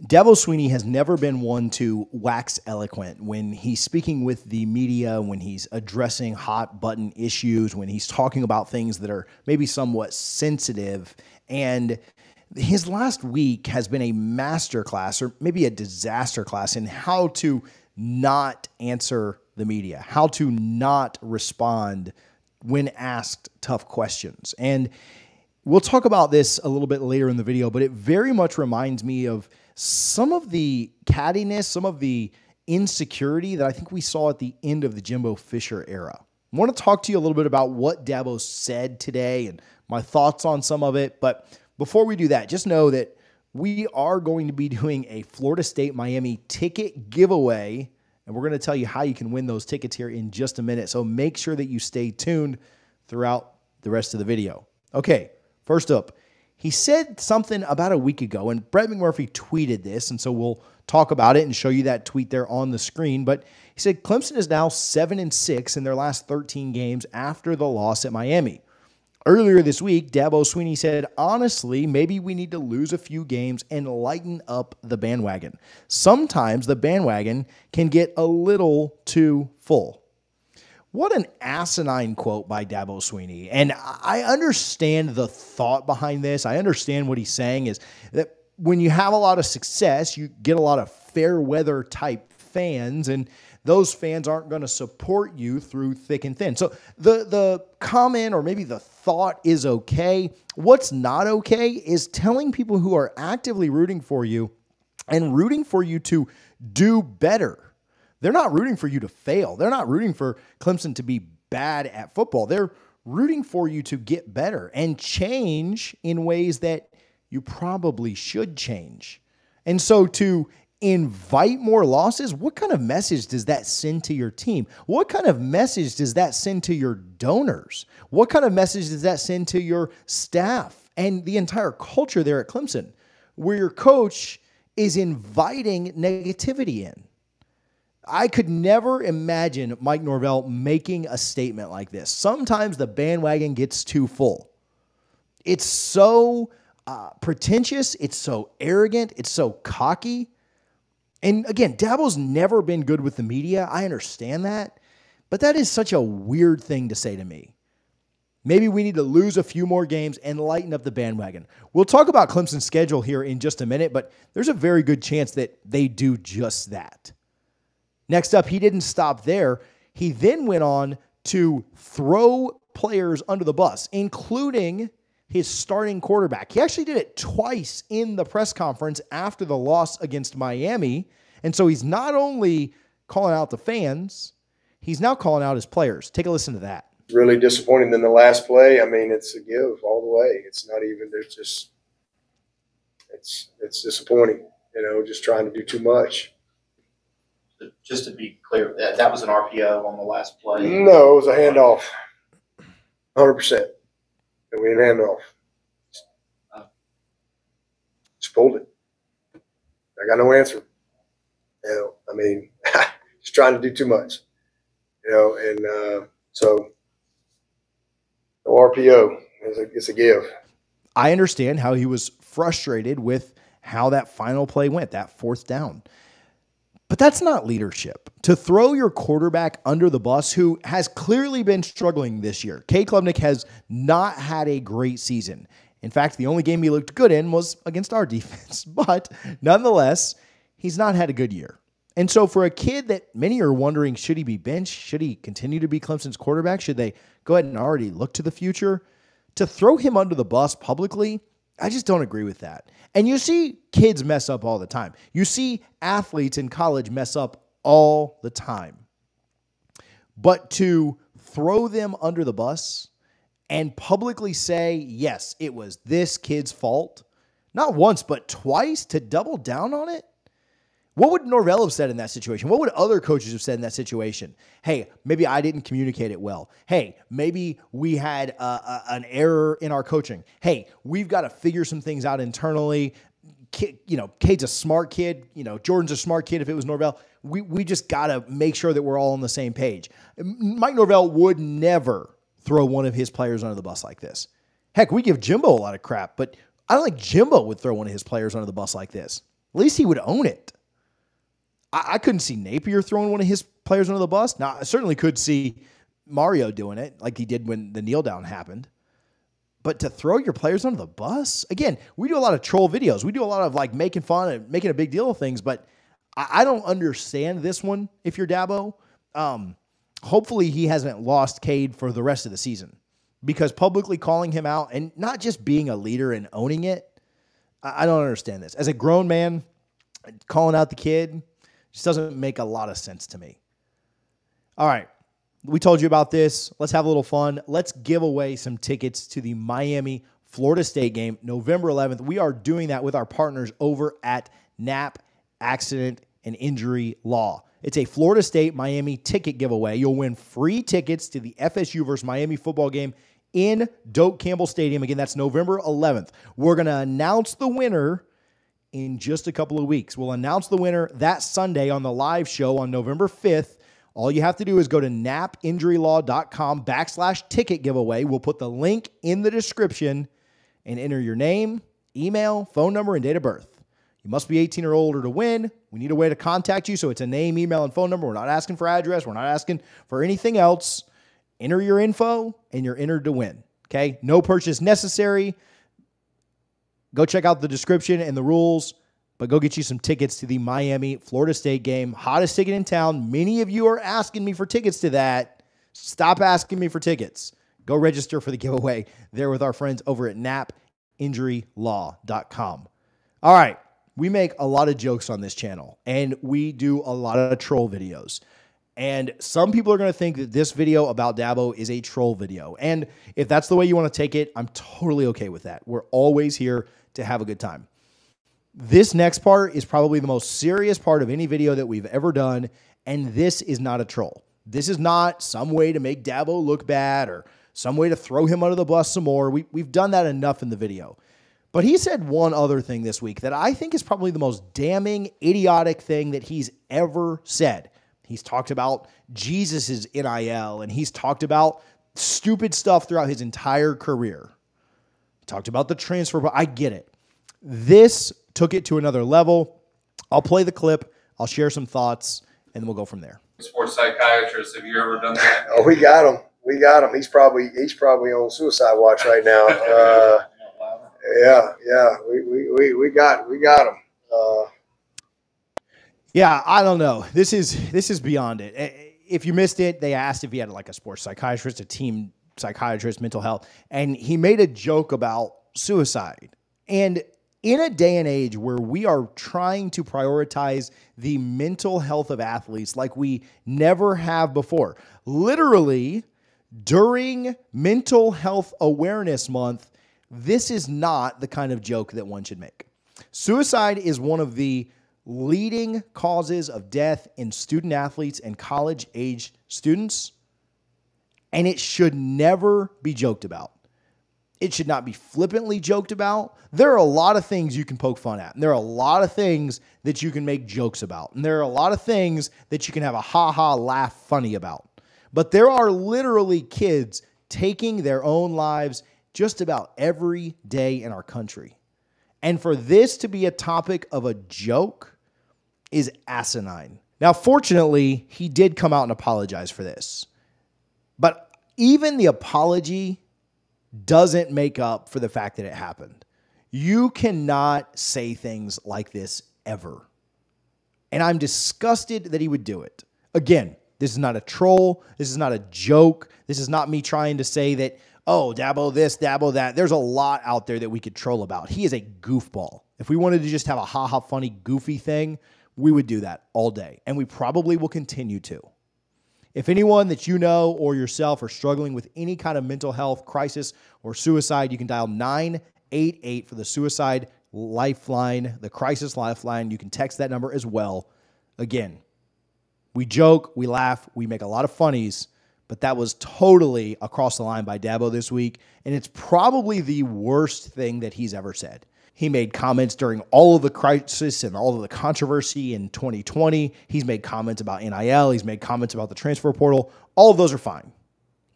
Dabo Swinney has never been one to wax eloquent when he's speaking with the media, when he's addressing hot button issues, when he's talking about things that are maybe somewhat sensitive. And his last week has been a masterclass, or maybe a disaster class, in how to not answer the media, how to not respond when asked tough questions. And we'll talk about this a little bit later in the video, but it very much reminds me of some of the cattiness, some of the insecurity that I think we saw at the end of the Jimbo Fisher era. I want to talk to you a little bit about what Dabo said today and my thoughts on some of it. But before we do that, just know that we are going to be doing a Florida State-Miami ticket giveaway, and we're going to tell you how you can win those tickets here in just a minute. So make sure that you stay tuned throughout the rest of the video. Okay, first up, he said something about a week ago, and Brett McMurphy tweeted this, and so we'll talk about it and show you that tweet there on the screen. But he said Clemson is now 7-6 in their last 13 games after the loss at Miami. Earlier this week, Dabo Swinney said, honestly, maybe we need to lose a few games and lighten up the bandwagon. Sometimes the bandwagon can get a little too full. What an asinine quote by Dabo Swinney. And I understand the thought behind this. I understand what he's saying is that when you have a lot of success, you get a lot of fair weather type fans, and those fans aren't going to support you through thick and thin. So the comment, or maybe the thought, is okay. What's not okay is telling people who are actively rooting for you and rooting for you to do better. They're not rooting for you to fail. They're not rooting for Clemson to be bad at football. They're rooting for you to get better and change in ways that you probably should change. And so to invite more losses, what kind of message does that send to your team? What kind of message does that send to your donors? What kind of message does that send to your staff and the entire culture there at Clemson, where your coach is inviting negativity in? I could never imagine Mike Norvell making a statement like this. Sometimes the bandwagon gets too full. It's so pretentious. It's so arrogant. It's so cocky. And again, Dabo's never been good with the media. I understand that. But that is such a weird thing to say to me. Maybe we need to lose a few more games and lighten up the bandwagon. We'll talk about Clemson's schedule here in just a minute, but there's a very good chance that they do just that. Next up, he didn't stop there. He then went on to throw players under the bus, including his starting quarterback. He actually did it twice in the press conference after the loss against Miami. And so he's not only calling out the fans, he's now calling out his players. Take a listen to that. Really disappointing in the last play. I mean, it's a give all the way. It's not even, it's disappointing, just trying to do too much. Just to be clear, that was an RPO on the last play? No, it was a handoff, 100%. And we didn't hand off. Just pulled it. I got no answer. I mean, just trying to do too much. So no RPO. It's a give. I understand how he was frustrated with how that final play went, that fourth down. But that's not leadership. To throw your quarterback under the bus, who has clearly been struggling this year. Cade Klubnik has not had a great season. In fact, the only game he looked good in was against our defense. But nonetheless, he's not had a good year. And so for a kid that many are wondering, should he be benched? Should he continue to be Clemson's quarterback? Should they go ahead and already look to the future? To throw him under the bus publicly, I just don't agree with that. And you see kids mess up all the time. You see athletes in college mess up all the time. But to throw them under the bus and publicly say, yes, it was this kid's fault, not once, but twice, to double down on it? What would Norvell have said in that situation? What would other coaches have said in that situation? Hey, maybe I didn't communicate it well. Hey, maybe we had an error in our coaching. Hey, we've got to figure some things out internally. Cade's a smart kid. Jordan's a smart kid if it was Norvell. We just got to make sure that we're all on the same page. Mike Norvell would never throw one of his players under the bus like this. Heck, we give Jimbo a lot of crap, but I don't think Jimbo would throw one of his players under the bus like this. At least he would own it. I couldn't see Napier throwing one of his players under the bus. Now, I certainly could see Mario doing it like he did when the kneel down happened. But to throw your players under the bus? Again, we do a lot of troll videos. We do a lot of like making fun and making a big deal of things, but I don't understand this one if you're Dabo. Hopefully he hasn't lost Cade for the rest of the season, because publicly calling him out and not just being a leader and owning it, I don't understand this. As a grown man, calling out the kid just doesn't make a lot of sense to me. All right. We told you about this. Let's have a little fun. Let's give away some tickets to the Miami-Florida State game, November 11th. We are doing that with our partners over at NAP Accident and Injury Law. It's a Florida State-Miami ticket giveaway. You'll win free tickets to the FSU versus Miami football game in Doak Campbell Stadium. Again, that's November 11th. We're going to announce the winner in just a couple of weeks. We'll announce the winner that Sunday on the live show on November 5th. All you have to do is go to napinjurylaw.com/ticket giveaway. We'll put the link in the description and enter your name, email, phone number, and date of birth. You must be 18 or older to win. We need a way to contact you, so it's a name, email, and phone number. We're not asking for address. We're not asking for anything else. Enter your info, and you're entered to win. Okay? No purchase necessary. Go check out the description and the rules, but go get you some tickets to the Miami-Florida State game. Hottest ticket in town. Many of you are asking me for tickets to that. Stop asking me for tickets. Go register for the giveaway there with our friends over at napinjurylaw.com. All right. We make a lot of jokes on this channel, and we do a lot of troll videos. And some people are going to think that this video about Dabo is a troll video. And if that's the way you want to take it, I'm totally okay with that. We're always here to have a good time. This next part is probably the most serious part of any video that we've ever done, and this is not a troll. This is not some way to make Dabo look bad or some way to throw him under the bus some more. We've done that enough in the video. But he said one other thing this week that I think is probably the most damning, idiotic thing that he's ever said. He's talked about Jesus's NIL, and he's talked about stupid stuff throughout his entire career. He talked about the transfer, but I get it. This took it to another level. I'll play the clip. I'll share some thoughts, and then we'll go from there. Sports psychiatrist, have you ever done that? Oh, we got him. We got him. He's probably on suicide watch right now. Yeah. We got him. Yeah, I don't know. This is beyond it. If you missed it, they asked if he had like a sports psychiatrist, a team psychiatrist, mental health, and he made a joke about suicide. And in a day and age where we are trying to prioritize the mental health of athletes like we never have before, literally during Mental Health Awareness Month, this is not the kind of joke that one should make. Suicide is one of the leading causes of death in student athletes and college-age students, and it should never be joked about. It should not be flippantly joked about. There are a lot of things you can poke fun at, and there are a lot of things that you can make jokes about, and there are a lot of things that you can have a ha-ha laugh funny about. But there are literally kids taking their own lives just about every day in our country. And for this to be a topic of a joke is asinine. Now, fortunately, he did come out and apologize for this. But even the apology doesn't make up for the fact that it happened. You cannot say things like this ever. And I'm disgusted that he would do it. Again, this is not a troll. This is not a joke. This is not me trying to say that, oh, Dabo this, Dabo that. There's a lot out there that we could troll about. He is a goofball. If we wanted to just have a ha-ha funny, goofy thing, we would do that all day. And we probably will continue to. If anyone that you know or yourself are struggling with any kind of mental health crisis or suicide, you can dial 988 for the suicide lifeline, the crisis lifeline. You can text that number as well. Again, we joke, we laugh, we make a lot of funnies, but that was totally across the line by Dabo this week, and it's probably the worst thing that he's ever said. He made comments during all of the crisis and all of the controversy in 2020. He's made comments about NIL. He's made comments about the transfer portal. All of those are fine.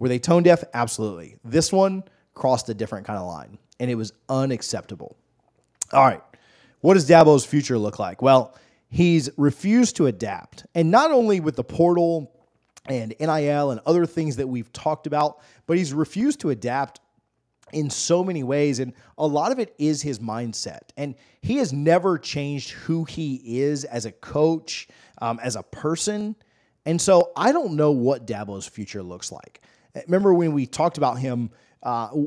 Were they tone deaf? Absolutely. This one crossed a different kind of line, and it was unacceptable. All right. What does Dabo's future look like? Well, he's refused to adapt. And not only with the portal and NIL and other things that we've talked about, but he's refused to adapt in so many ways. And a lot of it is his mindset. And he has never changed who he is as a coach, as a person. And so I don't know what Dabo's future looks like. Remember when we talked about him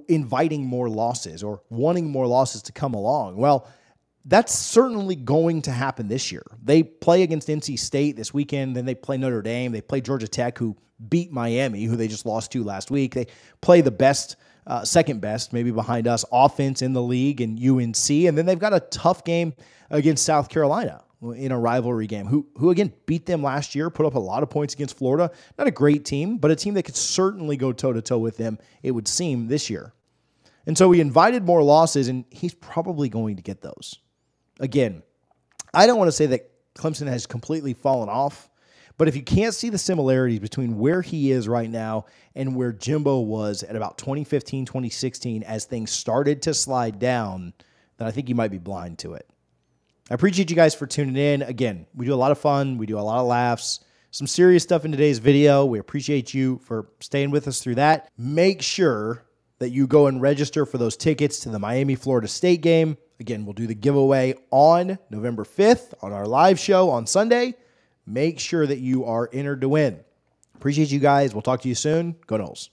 inviting more losses or wanting more losses to come along? Well, that's certainly going to happen this year. They play against NC State this weekend, then they play Notre Dame. They play Georgia Tech, who beat Miami, who they just lost to last week. They play the best, second best, maybe behind us, offense in the league and UNC. And then they've got a tough game against South Carolina in a rivalry game, who again beat them last year, put up a lot of points against Florida. Not a great team, but a team that could certainly go toe-to-toe with them, it would seem, this year. And so he invited more losses, and he's probably going to get those. Again, I don't want to say that Clemson has completely fallen off, but if you can't see the similarities between where he is right now and where Jimbo was at about 2015, 2016, as things started to slide down, then I think you might be blind to it. I appreciate you guys for tuning in. Again, we do a lot of fun. We do a lot of laughs. Some serious stuff in today's video. We appreciate you for staying with us through that. Make sure that you go and register for those tickets to the Miami-Florida State game. Again, we'll do the giveaway on November 5th on our live show on Sunday. Make sure that you are entered to win. Appreciate you guys. We'll talk to you soon. Go Noles.